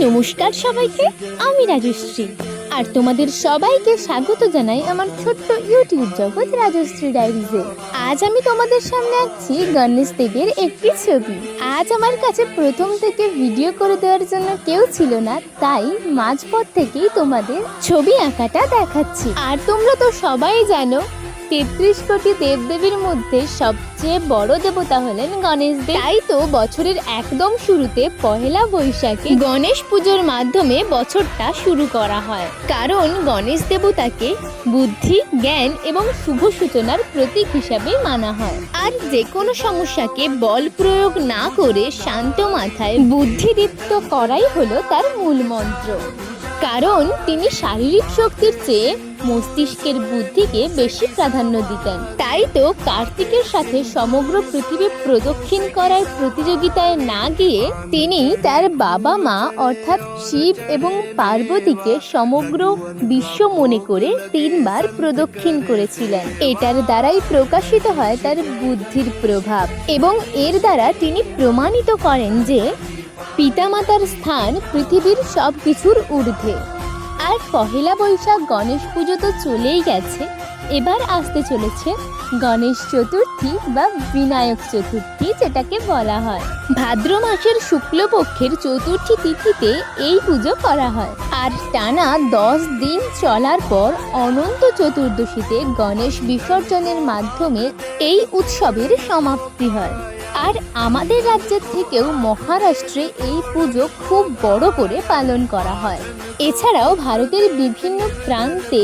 নমস্কার সবাইকে, আমি রাজশ্রী আর তোমাদের সবাইকে স্বাগত জানাই আমার ছোট্ট ইউটিউব জগৎ রাজশ্রী ডায়েরিজে। আজ আমি তোমাদের সামনে আঁকছি গণেশ দেবের একটি ছবি। আজ আমার কাছে প্রথম থেকে ভিডিও করে দেওয়ার জন্য কেউ ছিল না, তাই মাঝপথ থেকেই তোমাদের ছবি আঁকাটা দেখাচ্ছি। আর তোমরা তো সবাই জানো ৩৩ কোটি দেবদেবীর মধ্যে সবচেয়ে বড় দেবতা হলেন গণেশ দেব। তাই তো বছরের একদম শুরুতে পহেলা বৈশাখে গণেশ পুজোর মাধ্যমে বছরটা শুরু করা হয়, কারণ গণেশ দেবতাকে বুদ্ধি, জ্ঞান এবং শুভ সূচনার প্রতীক হিসাবে মানা হয়। আর যে কোনো সমস্যাকে বল প্রয়োগ না করে শান্ত মাথায় বুদ্ধিদীপ্ত করাই হলো তার মূল মন্ত্র, কারণ তিনি শারীরিক শক্তির চেয়ে মস্তিষ্কের বুদ্ধিকে বেশি প্রাধান্য দিতেন। তাই তো কার্তিকের সাথে সমগ্র পৃথিবী প্রদক্ষিণ করার প্রতিযোগিতায় না গিয়ে তিনি তার বাবা মা অর্থাৎ শিব এবং পার্বতীকে সমগ্র বিশ্ব মনে করে ৩ বার প্রদক্ষিণ করেছিলেন। এটার দ্বারাই প্রকাশিত হয় তার বুদ্ধির প্রভাব, এবং এর দ্বারা তিনি প্রমাণিত করেন যে পিতামাতার স্থান পৃথিবীর সব কিছুর ঊর্ধ্বে। আর পহেলা বৈশাখ গণেশ পুজো তো চলেই গেছে, এবার আসতে চলেছে গণেশ চতুর্থী বা বিনায়ক চতুর্থী, যেটাকে বলা হয় ভাদ্র মাসের শুক্লপক্ষের চতুর্থী তিথিতে এই পুজো করা হয়। আর টানা 10 দিন চলার পর অনন্ত চতুর্দশীতে গণেশ বিসর্জনের মাধ্যমে এই উৎসবের সমাপ্তি হয়। আর আমাদের রাজ্যের থেকেও মহারাষ্ট্রে এই পুজো খুব বড় করে পালন করা হয়। এছাড়াও ভারতের বিভিন্ন প্রান্তে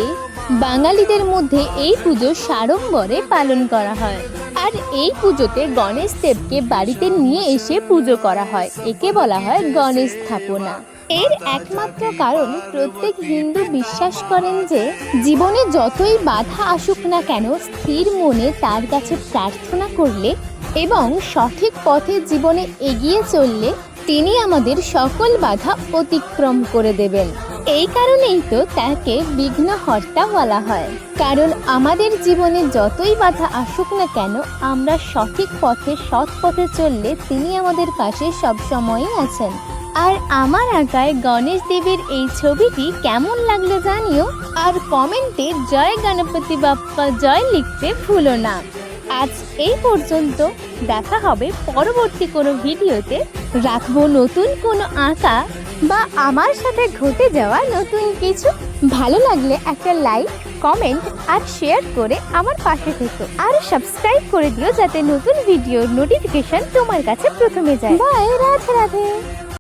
বাঙালিদের মধ্যে এই পুজো সাড়ম্বরে পালন করা হয়। আর এই পুজোতে গণেশ দেবকে বাড়িতে নিয়ে এসে পুজো করা হয়, একে বলা হয় গণেশ স্থাপনা। এর একমাত্র কারণ প্রত্যেক হিন্দু বিশ্বাস করেন যে জীবনে যতই বাধা আসুক না কেন, স্থির মনে তার কাছে প্রার্থনা করলে এবং সঠিক পথে জীবনে এগিয়ে চললে তিনি আমাদের সকল বাধা অতিক্রম করে দেবেন। এই কারণেই তো তাকে বিঘ্নহর্তা বলা হয়, কারণ আমাদের জীবনে যতই বাধা আসুক না কেন, আমরা সঠিক পথে সৎ পথে চললে তিনি আমাদের পাশে সবসময়ই আছেন। আর আমার আঁকায় গণেশ দেবের এই ছবিটি কেমন লাগলো জানিও, আর কমেন্টে জয় গণপতি বাপ্পা জয় লিখতে ভুলো না। আজ এই পর্যন্ত, দেখা হবে পরবর্তী কোনো ভিডিওতে। রাখবো নতুন কোনো আঁকা বা আমার সাথে ঘটে যাওয়া নতুন কিছু। ভালো লাগলে একটা লাইক, কমেন্ট আর শেয়ার করে আমার পাশে থেকো, আর সাবস্ক্রাইব করে দিও যাতে নতুন ভিডিওর নোটিফিকেশন তোমার কাছে প্রথমে যায়। বাই, রাধে রাধে।